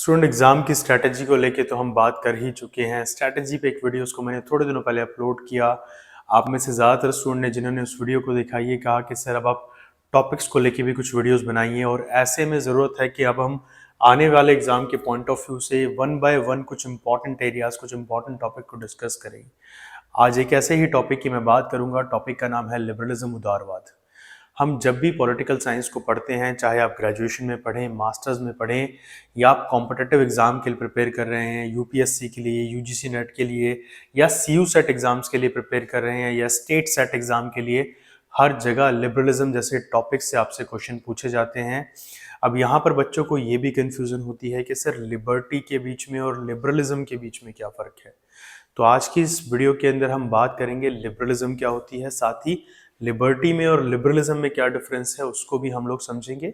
Student exam की strategy को लेके तो हम बात कर ही चुके हैं। स्ट्रैटेजी पे एक वीडियो उसको मैंने थोड़े दिनों पहले अपलोड किया। आप में से ज़्यादातर स्टूडेंट ने जिन्होंने उस वीडियो को देखा ये कहा कि सर अब आप टॉपिक्स को लेके भी कुछ वीडियोस बनाइए, और ऐसे में ज़रूरत है कि अब हम आने वाले एग्जाम के पॉइंट ऑफ व्यू से वन बाय वन कुछ इंपॉर्टेंट एरियाज, कुछ इंपॉर्टेंट टॉपिक को डिस्कस करें। आज एक ऐसे ही टॉपिक की मैं बात करूंगा। टॉपिक का नाम है लिबरलिज्म, उदारवाद। हम जब भी पॉलिटिकल साइंस को पढ़ते हैं, चाहे आप ग्रेजुएशन में पढ़ें, मास्टर्स में पढ़ें, या आप कॉम्पिटिटिव एग्जाम के लिए प्रिपेयर कर रहे हैं, यूपीएससी के लिए, यूजीसी नेट के लिए, या सीयू सेट एग्जाम्स के लिए प्रिपेयर कर रहे हैं, या स्टेट सेट एग्जाम के लिए, हर जगह लिबरलिज्म जैसे टॉपिक से आपसे क्वेश्चन पूछे जाते हैं। अब यहाँ पर बच्चों को ये भी कंफ्यूजन होती है कि सर लिबर्टी के बीच में और लिबरलिज्म के बीच में क्या फ़र्क है। तो आज की इस वीडियो के अंदर हम बात करेंगे लिबरलिज्म क्या होती है, साथ ही लिबर्टी में और लिबरलिज्म में क्या डिफरेंस है उसको भी हम लोग समझेंगे।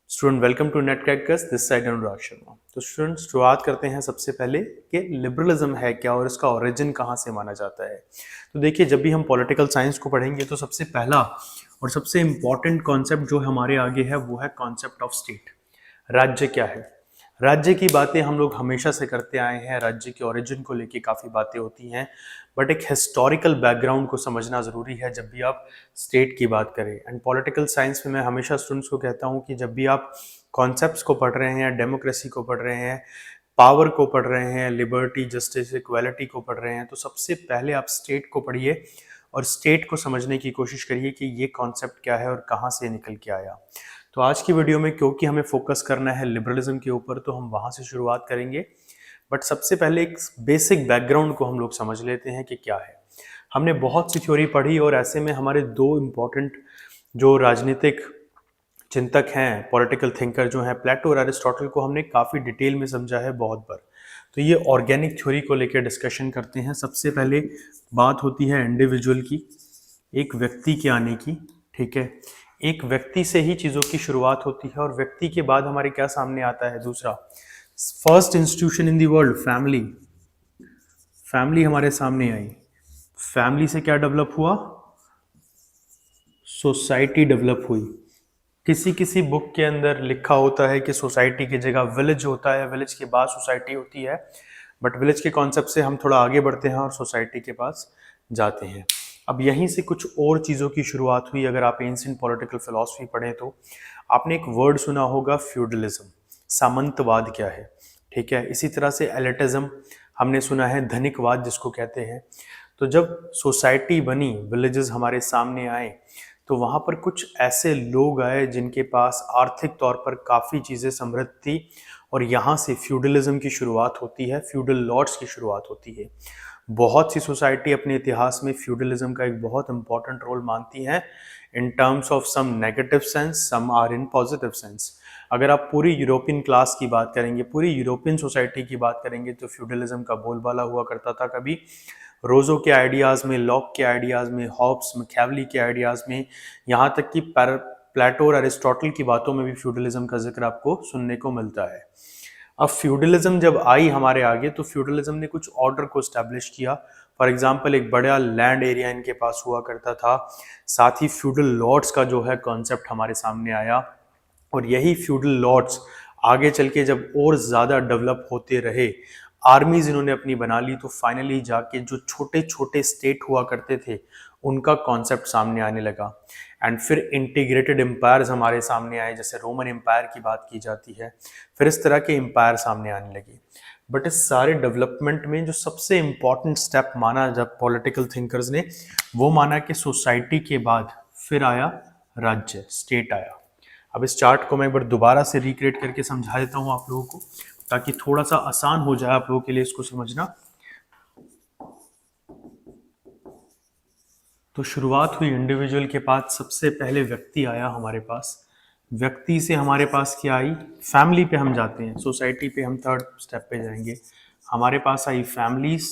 Student, welcome to Net Crackers, this side Anurag Sharma. तो स्टूडेंट, शुरुआत करते हैं सबसे पहले कि लिबरलिज्म है क्या और इसका ओरिजिन कहाँ से माना जाता है। तो देखिए, जब भी हम पॉलिटिकल साइंस को पढ़ेंगे तो सबसे पहला और सबसे इंपॉर्टेंट कॉन्सेप्ट जो हमारे आगे है वो है कॉन्सेप्ट ऑफ स्टेट। राज्य क्या है। राज्य की बातें हम लोग हमेशा से करते आए हैं, राज्य के ओरिजिन को लेके काफ़ी बातें होती हैं, बट एक हिस्टोरिकल बैकग्राउंड को समझना ज़रूरी है जब भी आप स्टेट की बात करें। एंड पॉलिटिकल साइंस में मैं हमेशा स्टूडेंट्स को कहता हूँ कि जब भी आप कॉन्सेप्ट्स को पढ़ रहे हैं, डेमोक्रेसी को पढ़ रहे हैं, पावर को पढ़ रहे हैं, लिबर्टी, जस्टिस, इक्वालिटी को पढ़ रहे हैं, तो सबसे पहले आप स्टेट को पढ़िए और स्टेट को समझने की कोशिश करिए कि ये कॉन्सेप्ट क्या है और कहाँ से निकल के आया। तो आज की वीडियो में क्योंकि हमें फोकस करना है लिबरलिज्म के ऊपर, तो हम वहाँ से शुरुआत करेंगे। बट सबसे पहले एक बेसिक बैकग्राउंड को हम लोग समझ लेते हैं कि क्या है। हमने बहुत सी थ्योरी पढ़ी और ऐसे में हमारे दो इम्पॉर्टेंट जो राजनीतिक चिंतक हैं, पॉलिटिकल थिंकर जो हैं, प्लेटो और एरिस्टोटल को हमने काफ़ी डिटेल में समझा है बहुत बार। तो ये ऑर्गेनिक थ्योरी को लेकर डिस्कशन करते हैं। सबसे पहले बात होती है इंडिविजुअल की, एक व्यक्ति के आने की। ठीक है, एक व्यक्ति से ही चीज़ों की शुरुआत होती है और व्यक्ति के बाद हमारे क्या सामने आता है, दूसरा first institution in the world, family. Family हमारे सामने आई। फैमिली से क्या डेवलप हुआ, सोसाइटी डेवलप हुई। किसी किसी बुक के अंदर लिखा होता है कि सोसाइटी की जगह विलेज होता है, विलेज के बाद सोसाइटी होती है, बट विलेज के कॉन्सेप्ट से हम थोड़ा आगे बढ़ते हैं और सोसाइटी के पास जाते हैं। अब यहीं से कुछ और चीज़ों की शुरुआत हुई। अगर आप एंशिएंट पॉलिटिकल फिलॉसफी पढ़ें तो आपने एक वर्ड सुना होगा, फ्यूडलिज्म। सामंतवाद क्या है, ठीक है। इसी तरह से एलिटिज्म हमने सुना है, धनिकवाद जिसको कहते हैं। तो जब सोसाइटी बनी, विलेजेस हमारे सामने आए, तो वहाँ पर कुछ ऐसे लोग आए जिनके पास आर्थिक तौर पर काफ़ी चीज़ें समृद्ध थी, और यहाँ से फ्यूडलिज्म की शुरुआत होती है, फ्यूडल लॉर्ड्स की शुरुआत होती है। बहुत सी सोसाइटी अपने इतिहास में फ्यूडलिज्म का एक बहुत इंपॉर्टेंट रोल मानती हैं, in terms of some negative sense, some are in positive sense. अगर आप पूरी यूरोपियन क्लास की बात करेंगे, पूरी यूरोपियन सोसाइटी की बात करेंगे, तो फ्यूडलिज्म का बोलबाला हुआ करता था। कभी रोजो के आइडियाज़ में, लॉक के आइडियाज़ में, हॉब्स, मैकियावेली के आइडियाज़ में, यहाँ तक कि प्लेटो और एरिस्टोटल की बातों में भी फ्यूडलिज्म का जिक्र आपको सुनने को मिलता है। अब फ्यूडलिज्म जब आई हमारे आगे, तो फ्यूडलिज्म ने कुछ ऑर्डर को स्टैब्लिश किया। फॉर एग्जाम्पल, एक बड़ा लैंड एरिया इनके पास हुआ करता था। साथ ही फ्यूडल लॉर्ड्स का जो है कॉन्सेप्ट हमारे सामने आया, और यही फ्यूडल लॉर्ड्स आगे चल के जब और ज़्यादा डेवलप होते रहे, आर्मीज इन्होंने अपनी बना ली, तो फाइनली जाके जो छोटे छोटे स्टेट हुआ करते थे उनका कॉन्सेप्ट सामने आने लगा। एंड फिर इंटीग्रेटेड एम्पायर्स हमारे सामने आए, जैसे रोमन एम्पायर की बात की जाती है। फिर इस तरह के एम्पायर सामने आने लगे। बट इस सारे डेवलपमेंट में जो सबसे इंपॉर्टेंट स्टेप माना जब पॉलिटिकल थिंकर्स ने, वो माना कि सोसाइटी के बाद फिर आया राज्य, स्टेट आया। अब इस चार्ट को मैं एक बार दोबारा से रिक्रिएट करके समझा देता हूँ आप लोगों को, ताकि थोड़ा सा आसान हो जाए आप लोगों के लिए इसको समझना। तो शुरुआत हुई इंडिविजुअल के पास, सबसे पहले व्यक्ति आया हमारे पास। व्यक्ति से हमारे पास क्या आई, फैमिली पे हम जाते हैं, सोसाइटी पे हम थर्ड स्टेप पे जाएंगे। हमारे पास आई फैमिलीज।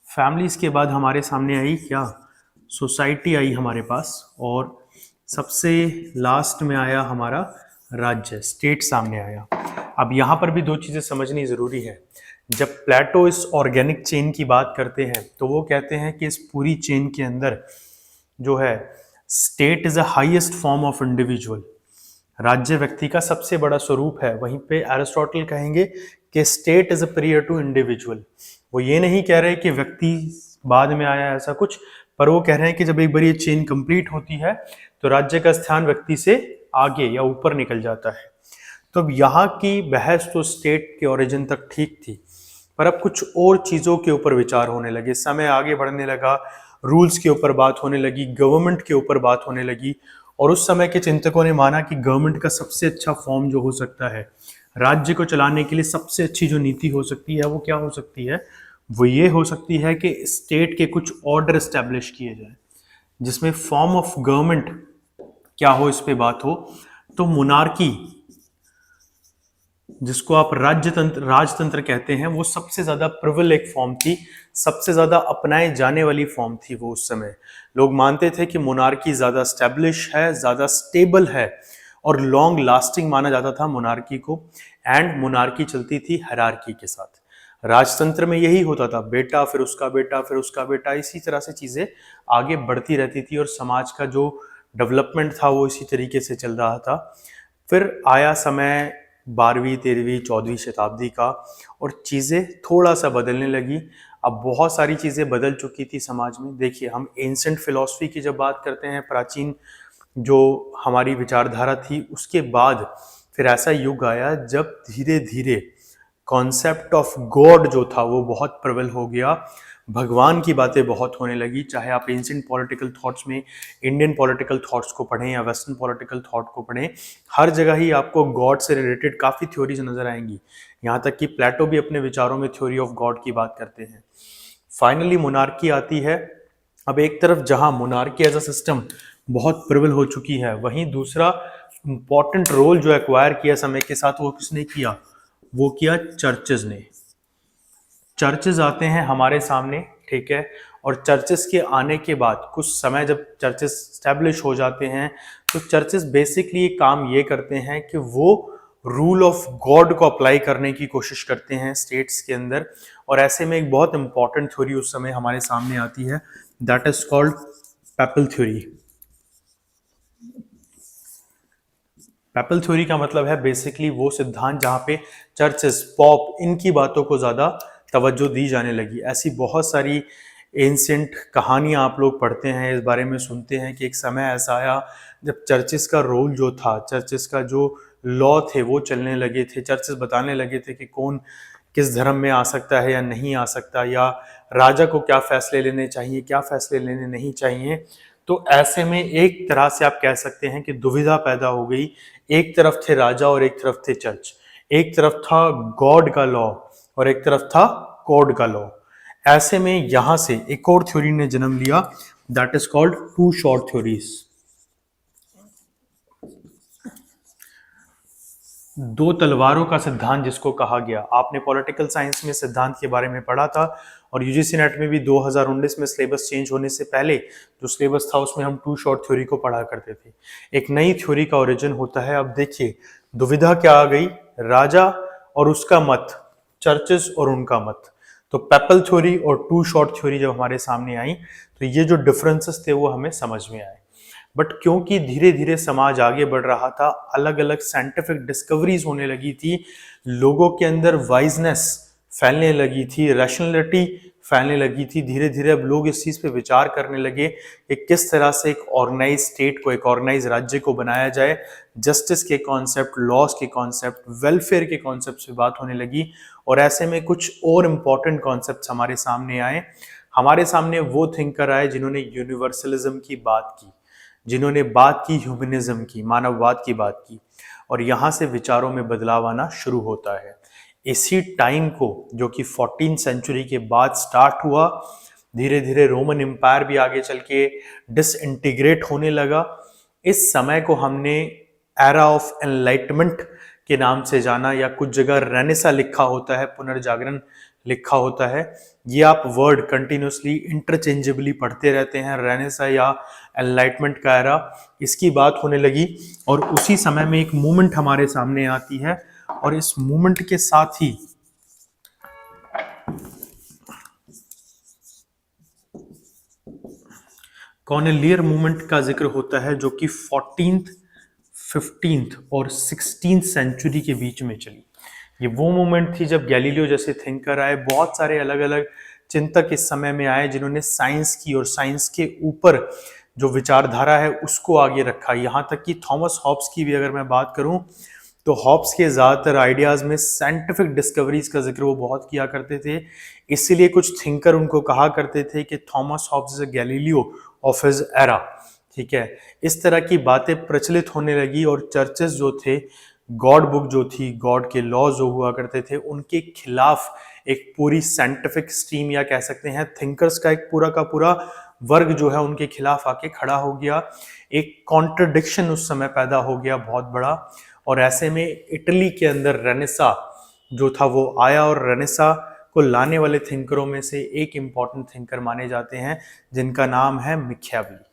फैमिलीज के बाद हमारे सामने आई क्या, सोसाइटी आई हमारे पास, और सबसे लास्ट में आया हमारा राज्य, स्टेट सामने आया। अब यहाँ पर भी दो चीज़ें समझनी ज़रूरी है। जब प्लेटो इस ऑर्गेनिक चेन की बात करते हैं, तो वो कहते हैं कि इस पूरी चेन के अंदर जो है, state is a highest form of individual, राज्य व्यक्ति का सबसे बड़ा स्वरूप है। वहीं पे एरिस्टोटल कहेंगे कि state is a prior to individual. वो ये नहीं कह रहे कि व्यक्ति बाद में आया ऐसा कुछ, पर वो कह रहे हैं कि जब एक बार ये चेन कंप्लीट होती है तो राज्य का स्थान व्यक्ति से आगे या ऊपर निकल जाता है। तो अब यहाँ की बहस तो स्टेट के ओरिजिन तक ठीक थी, पर अब कुछ और चीजों के ऊपर विचार होने लगे, समय आगे बढ़ने लगा, रूल्स के ऊपर बात होने लगी, गवर्नमेंट के ऊपर बात होने लगी। और उस समय के चिंतकों ने माना कि गवर्नमेंट का सबसे अच्छा फॉर्म जो हो सकता है, राज्य को चलाने के लिए सबसे अच्छी जो नीति हो सकती है वो क्या हो सकती है, वो ये हो सकती है कि स्टेट के कुछ ऑर्डर एस्टेब्लिश किए जाए जिसमें फॉर्म ऑफ गवर्नमेंट क्या हो, इस पे बात हो। तो मोनार्की, जिसको आप राजतंत्र कहते हैं, वो सबसे ज्यादा प्रबल एक फॉर्म थी, सबसे ज्यादा अपनाए जाने वाली फॉर्म थी वो उस समय। लोग मानते थे कि मोनार्की ज्यादा स्टैब्लिश है, ज्यादा स्टेबल है और लॉन्ग लास्टिंग माना जाता था मोनार्की को। एंड मोनार्की चलती थी हायरार्की के साथ। राजतंत्र में यही होता था, बेटा फिर उसका बेटा फिर उसका बेटा, इसी तरह से चीजें आगे बढ़ती रहती थी और समाज का जो डेवलपमेंट था वो इसी तरीके से चल रहा था। फिर आया समय 12वीं 13वीं 14वीं शताब्दी का और चीज़ें थोड़ा सा बदलने लगी। अब बहुत सारी चीज़ें बदल चुकी थी समाज में। देखिए, हम एंसेंट फिलॉसफी की जब बात करते हैं, प्राचीन जो हमारी विचारधारा थी, उसके बाद फिर ऐसा युग आया जब धीरे धीरे कॉन्सेप्ट ऑफ गॉड जो था वो बहुत प्रबल हो गया, भगवान की बातें बहुत होने लगी। चाहे आप एंशिएंट पॉलिटिकल थॉट्स में इंडियन पॉलिटिकल थॉट्स को पढ़ें या वेस्टर्न पॉलिटिकल थॉट को पढ़ें, हर जगह ही आपको गॉड से रिलेटेड काफ़ी थ्योरीज नजर आएंगी। यहाँ तक कि प्लेटो भी अपने विचारों में थ्योरी ऑफ गॉड की बात करते हैं। फाइनली मोनार्की आती है। अब एक तरफ जहां मोनार्की एज अ सिस्टम बहुत प्रबल हो चुकी है, वहीं दूसरा इंपॉर्टेंट रोल जो एक्वायर किया समय के साथ वो किसने किया, वो किया चर्चेज ने। चर्चेज आते हैं हमारे सामने, ठीक है, और चर्चेस के आने के बाद कुछ समय जब चर्चेस स्टैब्लिश हो जाते हैं तो चर्चेस बेसिकली काम ये करते हैं कि वो रूल ऑफ गॉड को अप्लाई करने की कोशिश करते हैं स्टेट्स के अंदर। और ऐसे में एक बहुत इंपॉर्टेंट थ्योरी उस समय हमारे सामने आती है, that is called PayPal theory. PayPal theory का मतलब है बेसिकली वो सिद्धांत जहां पे चर्चेस, पॉप, इनकी बातों को ज्यादा तवज्जो दी जाने लगी। ऐसी बहुत सारी एंशिएंट कहानियां आप लोग पढ़ते हैं, इस बारे में सुनते हैं कि एक समय ऐसा आया जब चर्चेस का रोल जो था, चर्चेस का जो लॉ थे वो चलने लगे थे। चर्चेस बताने लगे थे कि कौन किस धर्म में आ सकता है या नहीं आ सकता, या राजा को क्या फैसले लेने चाहिए, क्या फैसले लेने नहीं चाहिए। तो ऐसे में एक तरह से आप कह सकते हैं कि दुविधा पैदा हो गई। एक तरफ थे राजा और एक तरफ थे चर्च, एक तरफ था गॉड का लॉ और एक तरफ था कोड का लॉ। ऐसे में यहां से एक और थ्योरी ने जन्म लिया, that is called two sword theories. दो तलवारों का सिद्धांत जिसको कहा गया, आपने पॉलिटिकल साइंस में सिद्धांत के बारे में पढ़ा था और यूजीसी नेट में भी 2019 में सिलेबस चेंज होने से पहले जो सिलेबस था उसमें हम टू शॉर्ट थ्योरी को पढ़ा करते थे। एक नई थ्योरी का ओरिजिन होता है। अब देखिए दुविधा क्या आ गई, राजा और उसका मत, चर्चेस और उनका मत। तो पैपल थ्योरी और टू शॉर्ट थ्योरी जब हमारे सामने आई तो ये जो डिफरेंसेस थे वो हमें समझ में आए। बट क्योंकि धीरे धीरे समाज आगे बढ़ रहा था, अलग अलग साइंटिफिक डिस्कवरीज होने लगी थी, लोगों के अंदर वाइजनेस फैलने लगी थी, रैशनलिटी फैलने लगी थी, धीरे धीरे अब लोग इस चीज पे विचार करने लगे कि किस तरह से एक ऑर्गेनाइज स्टेट को, एक ऑर्गेनाइज राज्य को बनाया जाए। जस्टिस के कॉन्सेप्ट, लॉस के कॉन्सेप्ट, वेलफेयर के कॉन्सेप्ट से बात होने लगी। और ऐसे में कुछ और इम्पॉर्टेंट कॉन्सेप्ट हमारे सामने आए। हमारे सामने वो थिंकर आए जिन्होंने यूनिवर्सलिज्म की बात की, जिन्होंने बात की ह्यूमनिज्म की, मानववाद की बात की, और यहां से विचारों में बदलाव आना शुरू होता है। इसी टाइम को, जो कि 14th सेंचुरी के बाद स्टार्ट हुआ, धीरे धीरे रोमन एम्पायर भी आगे चल के डिसइंटीग्रेट होने लगा। इस समय को हमने एरा ऑफ एनलाइटमेंट के नाम से जाना, या कुछ जगह रेनेसा लिखा होता है, पुनर्जागरण लिखा होता है। ये आप वर्ड कंटिन्यूसली इंटरचेंजेबली पढ़ते रहते हैं, रेनेसा या एनलाइटमेंट का एरा, इसकी बात होने लगी। और उसी समय में एक मूवमेंट हमारे सामने आती है और इस मूवमेंट के साथ ही कॉर्नेलियर मूवमेंट का जिक्र होता है, जो कि 14th 15th और 16th सेंचुरी के बीच में चली। ये वो मोमेंट थी जब गैलीलियो जैसे थिंकर आए, बहुत सारे अलग अलग चिंतक इस समय में आए जिन्होंने साइंस की और साइंस के ऊपर जो विचारधारा है उसको आगे रखा। यहाँ तक कि थॉमस हॉब्स की भी अगर मैं बात करूं तो हॉब्स के ज़्यादातर आइडियाज़ में साइंटिफिक डिस्कवरीज का जिक्र वो बहुत किया करते थे। इसीलिए कुछ थिंकर उनको कहा करते थे कि Thomas Hobbes is a Galileo of his era. ठीक है, इस तरह की बातें प्रचलित होने लगी और चर्चेस जो थे, गॉड बुक जो थी, गॉड के लॉ जो हुआ करते थे, उनके खिलाफ एक पूरी साइंटिफिक स्ट्रीम या कह सकते हैं थिंकर्स का एक पूरा का पूरा वर्ग जो है उनके खिलाफ आके खड़ा हो गया। एक कॉन्ट्रडिक्शन उस समय पैदा हो गया बहुत बड़ा। और ऐसे में इटली के अंदर रेनेसा जो था वो आया, और रेनेसा को लाने वाले थिंकरों में से एक इम्पॉर्टेंट थिंकर माने जाते हैं जिनका नाम है मैकियावेली।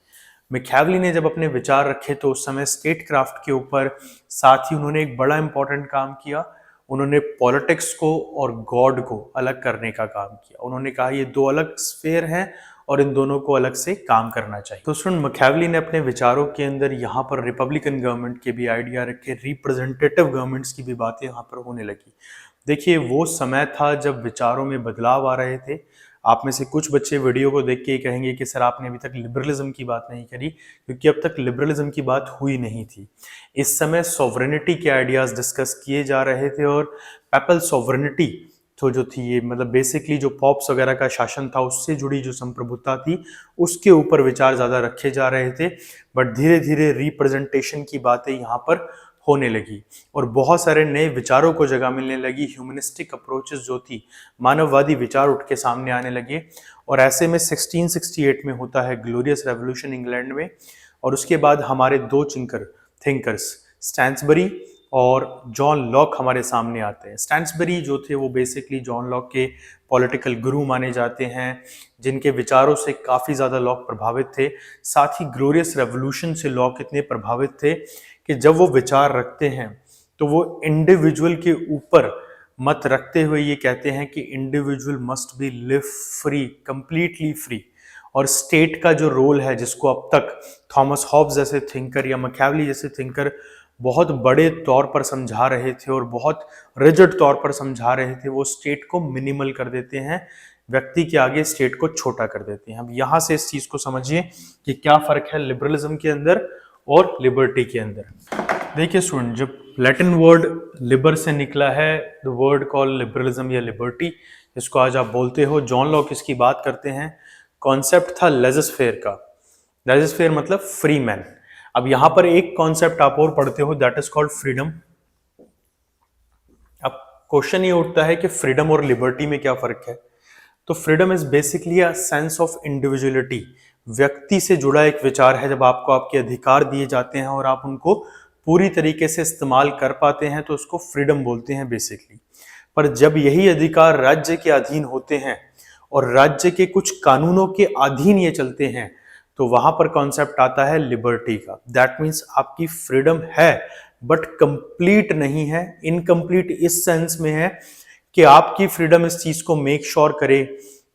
मैकियावेली ने जब अपने विचार रखे तो उस समय स्टेट क्राफ्ट के ऊपर, साथ ही उन्होंने एक बड़ा इंपॉर्टेंट काम किया। उन्होंने पॉलिटिक्स को और गॉड को अलग करने का काम किया। उन्होंने कहा ये दो अलग स्फेयर हैं और इन दोनों को अलग से काम करना चाहिए। तो स्टूडेंट, मैकियावेली ने अपने विचारों के अंदर यहाँ पर रिपब्लिकन गवर्नमेंट के भी आइडिया रखे, रिप्रेजेंटेटिव गवर्नमेंट्स की भी बातें यहाँ पर होने लगी। देखिए, वो समय था जब विचारों में बदलाव आ रहे थे। आप में से कुछ बच्चे वीडियो को देख के कहेंगे कि सर आपने अभी तक लिबरलिज्म की बात नहीं करी, क्योंकि अब तक लिबरलिज्म की बात हुई नहीं थी। इस समय सॉवरेनिटी के आइडियाज डिस्कस किए जा रहे थे, और पेपल सॉवरेनिटी तो जो थी ये मतलब बेसिकली जो पॉप्स वगैरह का शासन था उससे जुड़ी जो संप्रभुता थी उसके ऊपर विचार ज़्यादा रखे जा रहे थे। बट धीरे धीरे रिप्रेजेंटेशन की बातें यहाँ पर होने लगी और बहुत सारे नए विचारों को जगह मिलने लगी। ह्यूमनिस्टिक अप्रोचेस जो थी, मानववादी विचार उठ के सामने आने लगे। और ऐसे में 1668 में होता है ग्लोरियस रेवोल्यूशन इंग्लैंड में, और उसके बाद हमारे दो थिंकर्स स्टैन्सबरी और जॉन लॉक हमारे सामने आते हैं। स्टैन्सबरी जो थे वो बेसिकली जॉन लॉक के पॉलिटिकल गुरु माने जाते हैं, जिनके विचारों से काफ़ी ज़्यादा लॉक प्रभावित थे। साथ ही ग्लोरियस रेवोल्यूशन से लॉक इतने प्रभावित थे कि जब वो विचार रखते हैं तो वो इंडिविजुअल के ऊपर मत रखते हुए ये कहते हैं कि individual must be live free, completely free. और स्टेट का जो रोल है, जिसको अब तक थॉमस हॉब्स जैसे थिंकर या मैकियावेली जैसे थिंकर बहुत बड़े तौर पर समझा रहे थे और बहुत रिजिड तौर पर समझा रहे थे, वो स्टेट को मिनिमल कर देते हैं, व्यक्ति के आगे स्टेट को छोटा कर देते हैं। अब यहाँ से इस चीज को समझिए कि क्या फर्क है लिबरलिज्म के अंदर और लिबर्टी के अंदर। देखिए स्टूडेंट, जब लैटिन वर्ड लिबर से निकला है, द वर्ड कॉल लिबरलिज्म या लिबर्टी, जिसको आज आप बोलते हो, जॉन लॉक इसकी बात करते हैं। कॉन्सेप्ट था लेजर-फेयर का। लेजर-फेयर मतलब फ्री मैन। अब यहां पर एक कॉन्सेप्ट आप और पढ़ते हो, दैट इज कॉल्ड फ्रीडम। अब क्वेश्चन ये उठता है कि फ्रीडम और लिबर्टी में क्या फर्क है। तो freedom is basically a sense of individuality, व्यक्ति से जुड़ा एक विचार है। जब आपको आपके अधिकार दिए जाते हैं और आप उनको पूरी तरीके से इस्तेमाल कर पाते हैं तो उसको फ्रीडम बोलते हैं बेसिकली। पर जब यही अधिकार राज्य के अधीन होते हैं और राज्य के कुछ कानूनों के अधीन ये चलते हैं, तो वहां पर कॉन्सेप्ट आता है लिबर्टी का। दैट मीन्स आपकी फ्रीडम है बट कंप्लीट नहीं है। इनकम्प्लीट इस सेंस में है कि आपकी फ्रीडम इस चीज को मेक श्योर करे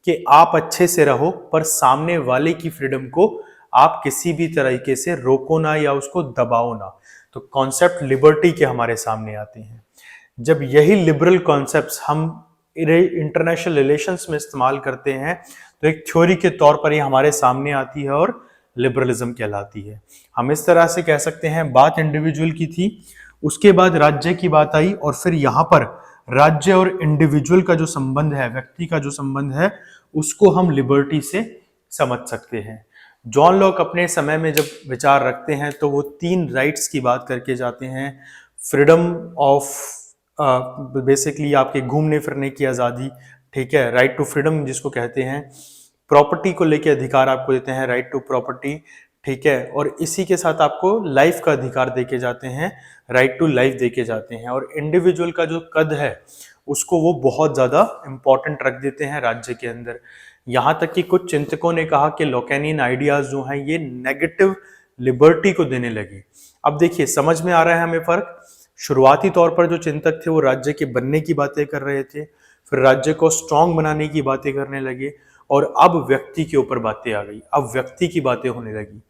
कि आप अच्छे से रहो, पर सामने वाले की फ्रीडम को आप किसी भी तरीके से रोको ना या उसको दबाओ ना। तो कॉन्सेप्ट लिबर्टी के हमारे सामने आते हैं। जब यही लिबरल कॉन्सेप्ट्स हम इंटरनेशनल रिलेशंस में इस्तेमाल करते हैं तो एक थ्योरी के तौर पर ये हमारे सामने आती है और लिबरलिज्म कहलाती है। हम इस तरह से कह सकते हैं, बात इंडिविजुअल की थी, उसके बाद राज्य की बात आई, और फिर यहाँ पर राज्य और इंडिविजुअल का जो संबंध है, व्यक्ति का जो संबंध है, उसको हम लिबर्टी से समझ सकते हैं। जॉन लॉक अपने समय में जब विचार रखते हैं तो वो 3 राइट्स की बात करके जाते हैं। फ्रीडम ऑफ बेसिकली आपके घूमने फिरने की आज़ादी, ठीक है, राइट टू फ्रीडम जिसको कहते हैं। प्रॉपर्टी को लेके अधिकार आपको देते हैं, राइट टू प्रॉपर्टी, ठीक है। और इसी के साथ आपको लाइफ का अधिकार देके जाते हैं, राइट टू लाइफ देके जाते हैं। और इंडिविजुअल का जो कद है उसको वो बहुत ज़्यादा इंपॉर्टेंट रख देते हैं राज्य के अंदर। यहाँ तक कि कुछ चिंतकों ने कहा कि लॉकेनियन आइडियाज जो हैं ये नेगेटिव लिबर्टी को देने लगे। अब देखिए, समझ में आ रहा है हमें फर्क। शुरुआती तौर पर जो चिंतक थे वो राज्य के बनने की बातें कर रहे थे, फिर राज्य को स्ट्रांग बनाने की बातें करने लगे, और अब व्यक्ति के ऊपर बातें आ गई, अब व्यक्ति की बातें होने लगी।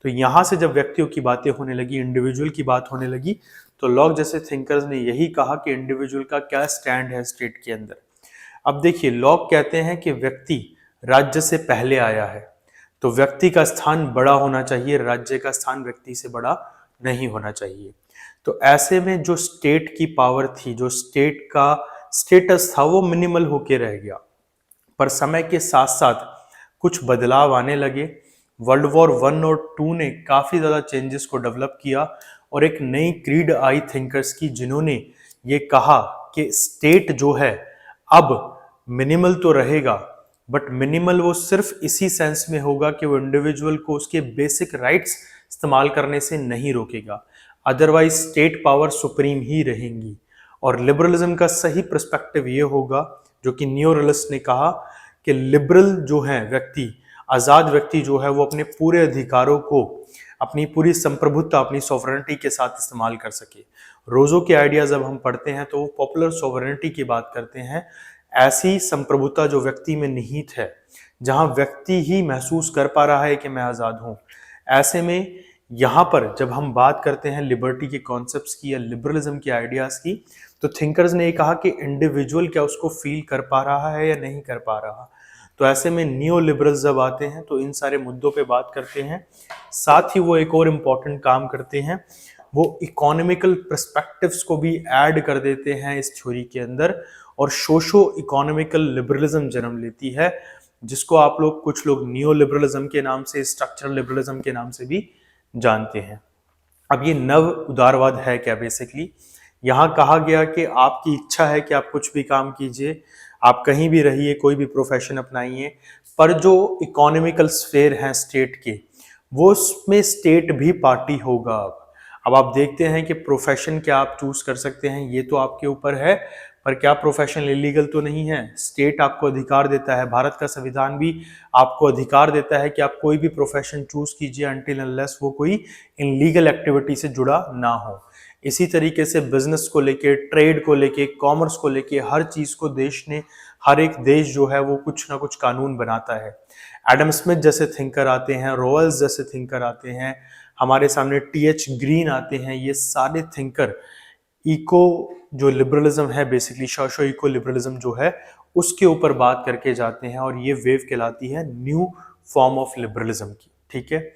तो यहाँ से जब व्यक्तियों की बातें होने लगी, इंडिविजुअल की बात होने लगी, तो लॉक जैसे थिंकर्स ने यही कहा कि इंडिविजुअल का क्या स्टैंड है स्टेट के अंदर। अब देखिए, लॉक कहते हैं कि व्यक्ति राज्य से पहले आया है, तो व्यक्ति का स्थान बड़ा होना चाहिए, राज्य का स्थान व्यक्ति से बड़ा नहीं होना चाहिए। तो ऐसे में जो स्टेट की पावर थी, जो स्टेट का स्टेटस था, वो मिनिमल होके रह गया। पर समय के साथ साथ कुछ बदलाव आने लगे। वर्ल्ड वॉर 1 और 2 ने काफी ज्यादा चेंजेस को डेवलप किया और एक नई क्रीड आई थिंकर्स की, जिन्होंने ये कहा कि स्टेट जो है अब मिनिमल तो रहेगा, बट मिनिमल वो सिर्फ इसी सेंस में होगा कि वो इंडिविजुअल को उसके बेसिक राइट्स इस्तेमाल करने से नहीं रोकेगा, अदरवाइज स्टेट पावर सुप्रीम ही रहेंगी। और लिबरलिज्म का सही पर्सपेक्टिव ये होगा, जो कि नियो रियलिस्ट ने कहा, कि लिबरल जो है व्यक्ति, आजाद व्यक्ति जो है, वो अपने पूरे अधिकारों को, अपनी पूरी संप्रभुता, अपनी सॉवरेनिटी के साथ इस्तेमाल कर सके। रोजो के आइडिया जब हम पढ़ते हैं तो वो पॉपुलर सॉवरेनिटी की बात करते हैं, ऐसी संप्रभुता जो व्यक्ति में निहित है, जहां व्यक्ति ही महसूस कर पा रहा है कि मैं आजाद हूं। ऐसे में यहाँ पर जब हम बात करते हैं लिबर्टी के कॉन्सेप्ट्स की या लिबरलिज्म के आइडियाज की, तो थिंकर्स ने ये कहा कि इंडिविजुअल क्या उसको फील कर पा रहा है या नहीं कर पा रहा। तो ऐसे में नियो लिबरल्स जब आते हैं तो इन सारे मुद्दों पे बात करते हैं। साथ ही वो एक और इम्पॉर्टेंट काम करते हैं, वो इकोनॉमिकल पर्सपेक्टिव्स को भी ऐड कर देते हैं इस थ्योरी के अंदर, और सोशो इकोनॉमिकल लिबरलिज्म जन्म लेती है, जिसको आप लोग, कुछ लोग नियो लिबरलिज्म के नाम से, स्ट्रक्चरल लिबरलिज्म के नाम से भी जानते हैं। अब ये नव उदारवाद है क्या? बेसिकली यहाँ कहा गया कि आपकी इच्छा है कि आप कुछ भी काम कीजिए, आप कहीं भी रहिए, कोई भी प्रोफेशन अपनाइए, पर जो इकोनॉमिकल स्फेयर हैं स्टेट के, वो उसमें स्टेट भी पार्टी होगा। अब आप देखते हैं कि प्रोफेशन क्या आप चूज कर सकते हैं, ये तो आपके ऊपर है, पर क्या प्रोफेशन इलीगल तो नहीं है? स्टेट आपको अधिकार देता है, भारत का संविधान भी आपको अधिकार देता है कि आप कोई भी प्रोफेशन चूज कीजिए, अनटिल अनलेस वो कोई इनलीगल एक्टिविटी से जुड़ा ना हो। इसी तरीके से बिजनेस को लेके, ट्रेड को लेके, कॉमर्स को लेके, हर चीज को देश ने, हर एक देश जो है वो कुछ ना कुछ कानून बनाता है। एडम स्मिथ जैसे थिंकर आते हैं, रोवेल्स जैसे थिंकर आते हैं, हमारे सामने टीएच ग्रीन आते हैं। ये सारे थिंकर इको जो लिबरलिज्म है, बेसिकली सोशो इको लिबरलिज्म जो है, उसके ऊपर बात करके जाते हैं, और ये वेव कहलाती है न्यू फॉर्म ऑफ लिबरलिज्म की। ठीक है,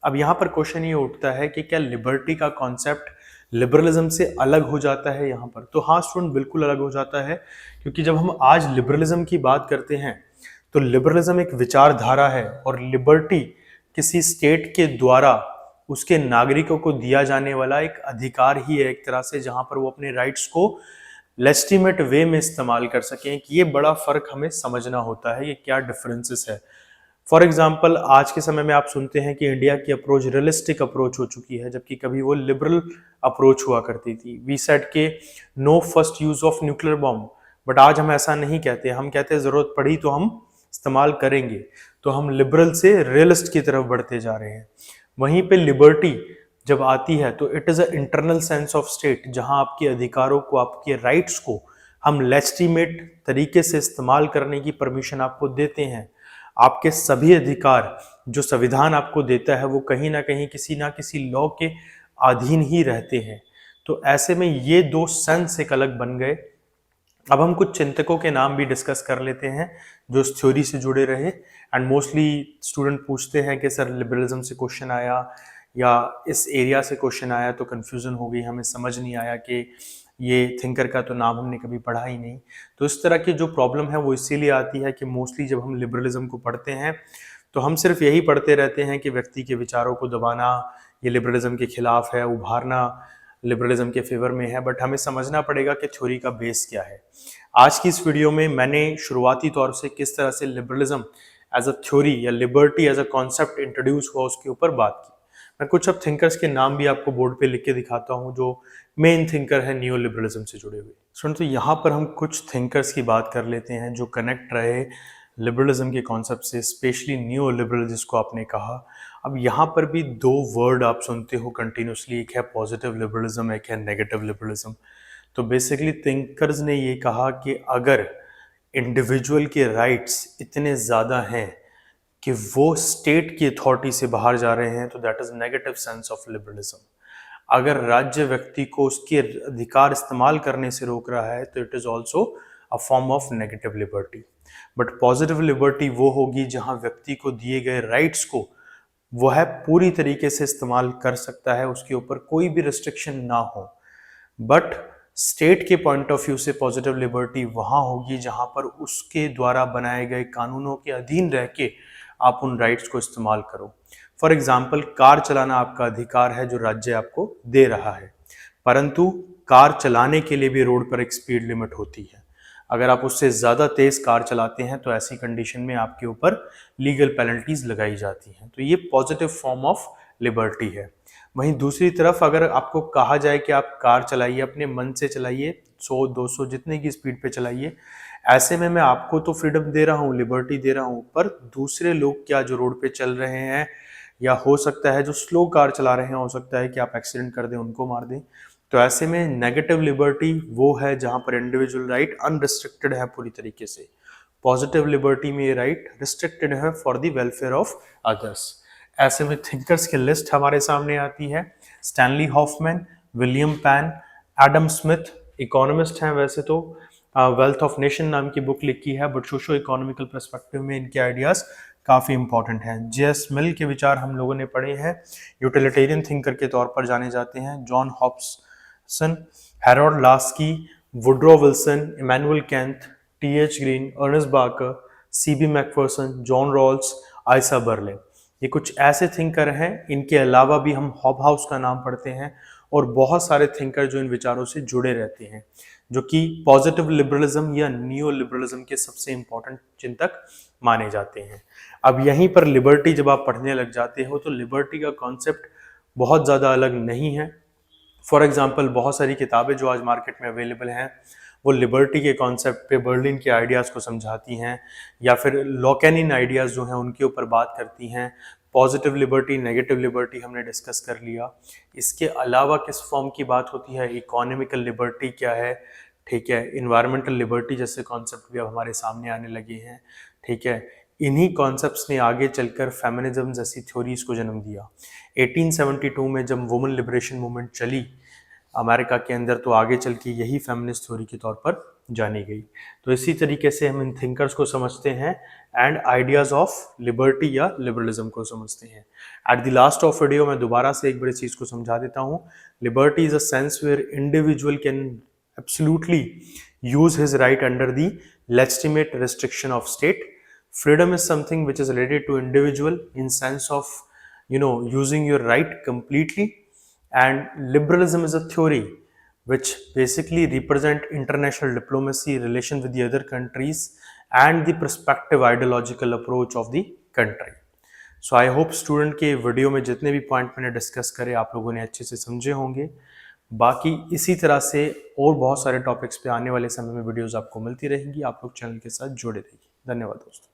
अब यहाँ पर क्वेश्चन ये उठता है कि क्या लिबर्टी का कॉन्सेप्ट लिबरलिज्म से अलग हो जाता है यहाँ पर? तो हाँ स्टूडेंट, बिल्कुल अलग हो जाता है, क्योंकि जब हम आज लिबरलिज्म की बात करते हैं तो लिबरलिज्म एक विचारधारा है, और लिबर्टी किसी स्टेट के द्वारा उसके नागरिकों को दिया जाने वाला एक अधिकार ही है, एक तरह से, जहां पर वो अपने राइट्स को लेजिटिमेट वे में इस्तेमाल कर सकें। कि ये बड़ा फर्क हमें समझना होता है, ये क्या डिफरेंसेस है। फॉर एग्जाम्पल, आज के समय में आप सुनते हैं कि इंडिया की अप्रोच रियलिस्टिक अप्रोच हो चुकी है, जबकि कभी वो लिबरल अप्रोच हुआ करती थी। वी सेड के no first use of nuclear bomb, but आज हम ऐसा नहीं कहते, हम कहते हैं जरूरत पड़ी तो हम इस्तेमाल करेंगे। तो हम लिबरल से रियलिस्ट की तरफ बढ़ते जा रहे हैं। वहीं पे लिबर्टी जब आती है तो it is a internal sense of state, जहां आपके अधिकारों को, आपके राइट्स को हम लेजिटिमेट तरीके से इस्तेमाल करने की परमिशन आपको देते हैं। आपके सभी अधिकार जो संविधान आपको देता है वो कहीं ना कहीं किसी ना किसी लॉ के अधीन ही रहते हैं। तो ऐसे में ये दो सेंस एक अलग बन गए। अब हम कुछ चिंतकों के नाम भी डिस्कस कर लेते हैं जो इस थ्योरी से जुड़े रहे। एंड मोस्टली स्टूडेंट पूछते हैं कि सर लिबरलिज्म से क्वेश्चन आया या इस एरिया से क्वेश्चन आया तो कंफ्यूजन हो गई, हमें समझ नहीं आया कि ये थिंकर का तो नाम हमने कभी पढ़ा ही नहीं। तो इस तरह की जो प्रॉब्लम है वो इसीलिए आती है कि मोस्टली जब हम लिबरलिज्म को पढ़ते हैं तो हम सिर्फ यही पढ़ते रहते हैं कि व्यक्ति के विचारों को दबाना ये लिबरलिज्म के खिलाफ है, उभारना लिबरलिज्म के फेवर में है, बट हमें समझना पड़ेगा कि थ्योरी का बेस क्या है। आज की इस वीडियो में मैंने शुरुआती तौर से किस तरह से लिबरलिज्म एज अ थ्योरी या liberty as a concept introduce हुआ उसके ऊपर बात की। मैं कुछ अब थिंकर्स के नाम भी आपको बोर्ड पे लिख के दिखाता हूँ जो मेन थिंकर है नियो लिबरलिज्म से जुड़े हुए। सुन, तो यहाँ पर हम कुछ थिंकर्स की बात कर लेते हैं जो कनेक्ट रहे लिबरलिज्म के कॉन्सेप्ट से, स्पेशली नियो लिबरल जिसको आपने कहा। अब यहाँ पर भी दो वर्ड आप सुनते हो कंटिन्यूसली, एक है पॉजिटिव लिबरलिज्म, एक है नेगेटिव लिबरलिज्म। तो बेसिकली थिंकर्स ने ये कहा कि अगर इंडिविजुअल के राइट्स इतने ज़्यादा हैं कि वो स्टेट की अथॉरिटी से बाहर जा रहे हैं, तो that is negative sense of liberalism. अगर राज्य व्यक्ति को उसके अधिकार इस्तेमाल करने से रोक रहा है, तो it is also a form of negative liberty. But positive liberty वो होगी जहां व्यक्ति को दिए गए राइट्स को वह पूरी तरीके से इस्तेमाल कर सकता है, उसके ऊपर कोई भी रिस्ट्रिक्शन ना हो। बट स्टेट के पॉइंट ऑफ व्यू से पॉजिटिव लिबर्टी वहां होगी जहां पर उसके द्वारा बनाए गए कानूनों के अधीन रह के आप उन राइट्स को इस्तेमाल करो। फॉर एग्जाम्पल, कार चलाना आपका अधिकार है जो राज्य आपको दे रहा है, परंतु कार चलाने के लिए भी रोड पर एक स्पीड लिमिट होती है। अगर आप उससे ज़्यादा तेज कार चलाते हैं तो ऐसी कंडीशन में आपके ऊपर लीगल पेनल्टीज लगाई जाती हैं। तो ये पॉजिटिव फॉर्म ऑफ लिबर्टी है। वहीं दूसरी तरफ अगर आपको कहा जाए कि आप कार चलाइए, अपने मन से चलाइए, 100-200 जितने की स्पीड पे चलाइए, ऐसे में मैं आपको तो फ्रीडम दे रहा हूँ, लिबर्टी दे रहा हूँ, पर दूसरे लोग क्या जो रोड पे चल रहे हैं, या हो सकता है जो स्लो कार चला रहे हैं, हो सकता है कि आप एक्सीडेंट कर दें, उनको मार दें। तो ऐसे में नेगेटिव लिबर्टी वो है जहां पर इंडिविजुअल राइट अनरिस्ट्रिक्टेड है पूरी तरीके से। पॉजिटिव लिबर्टी में ये राइट रिस्ट्रिक्टेड है for the welfare of others. ऐसे में थिंकर्स की लिस्ट हमारे सामने आती है। Stanley Hoffmann, William Penn, Adam Smith, economist हैं वैसे तो, वेल्थ ऑफ नेशन नाम की बुक लिखी है, बट सोशो इकोनॉमिकल पर्सपेक्टिव में इनके आइडियाज काफ़ी इंपॉर्टेंट हैं। जेएस मिल के विचार हम लोगों ने पढ़े हैं, यूटिलिटेरियन थिंकर के तौर पर जाने जाते हैं। John Hobson, Harold Laski, Woodrow Wilson, Immanuel Kant, T H. Green, Ernest Barker, C B. Macpherson, John Rawls, Isaiah Berlin, ये कुछ ऐसे थिंकर हैं। इनके अलावा भी हम हॉबहाउस का नाम पढ़ते हैं और बहुत सारे थिंकर जो इन विचारों से जुड़े रहते हैं, जो कि पॉजिटिव लिबरलिज्म या नियो लिबरलिज्म के सबसे इंपॉर्टेंट चिंतक माने जाते हैं। अब यहीं पर लिबर्टी जब आप पढ़ने लग जाते हो तो लिबर्टी का कॉन्सेप्ट बहुत ज़्यादा अलग नहीं है। फॉर एग्जांपल, बहुत सारी किताबें जो आज मार्केट में अवेलेबल हैं वो लिबर्टी के कॉन्सेप्ट पे बर्लिन के आइडियाज़ को समझाती हैं, या फिर लॉकेनिन आइडियाज़ जो हैं उनके ऊपर बात करती हैं। पॉजिटिव लिबर्टी, नेगेटिव लिबर्टी हमने डिस्कस कर लिया। इसके अलावा किस फॉर्म की बात होती है, इकोनॉमिकल लिबर्टी क्या है, ठीक है, इन्वायरमेंटल लिबर्टी जैसे कॉन्सेप्ट भी अब हमारे सामने आने लगे हैं, ठीक है। इन्हीं कॉन्सेप्ट्स ने आगे चलकर फेमिनिज्म जैसी थ्योरीज को जन्म दिया। 1872 में जब वुमेन लिबरेशन मूवमेंट चली अमेरिका के अंदर, तो आगे चल के यही फेमिनिस्ट थ्योरी के तौर पर जानी गई। तो इसी तरीके से हम इन थिंकर्स को समझते हैं एंड आइडियाज ऑफ लिबर्टी या लिबरलिज्म को समझते हैं। At the last of video मैं दोबारा से एक बड़ी चीज को समझा देता हूँ। Liberty is a sense where individual can absolutely use his right under the legitimate restriction of state. Freedom is something which is related to individual in sense of using your right completely, and liberalism is a theory which basically represent international diplomacy, relation with the other countries, and the perspective ideological approach of the country. So I hope student के video में जितने भी point मैंने discuss करे आप लोगों ने अच्छे से समझे होंगे। बाकी इसी तरह से और बहुत सारे टॉपिक्स पे आने वाले समय में वीडियोस आपको मिलती रहेंगी। आप लोग चैनल के साथ जुड़े रहिए। धन्यवाद दोस्तों।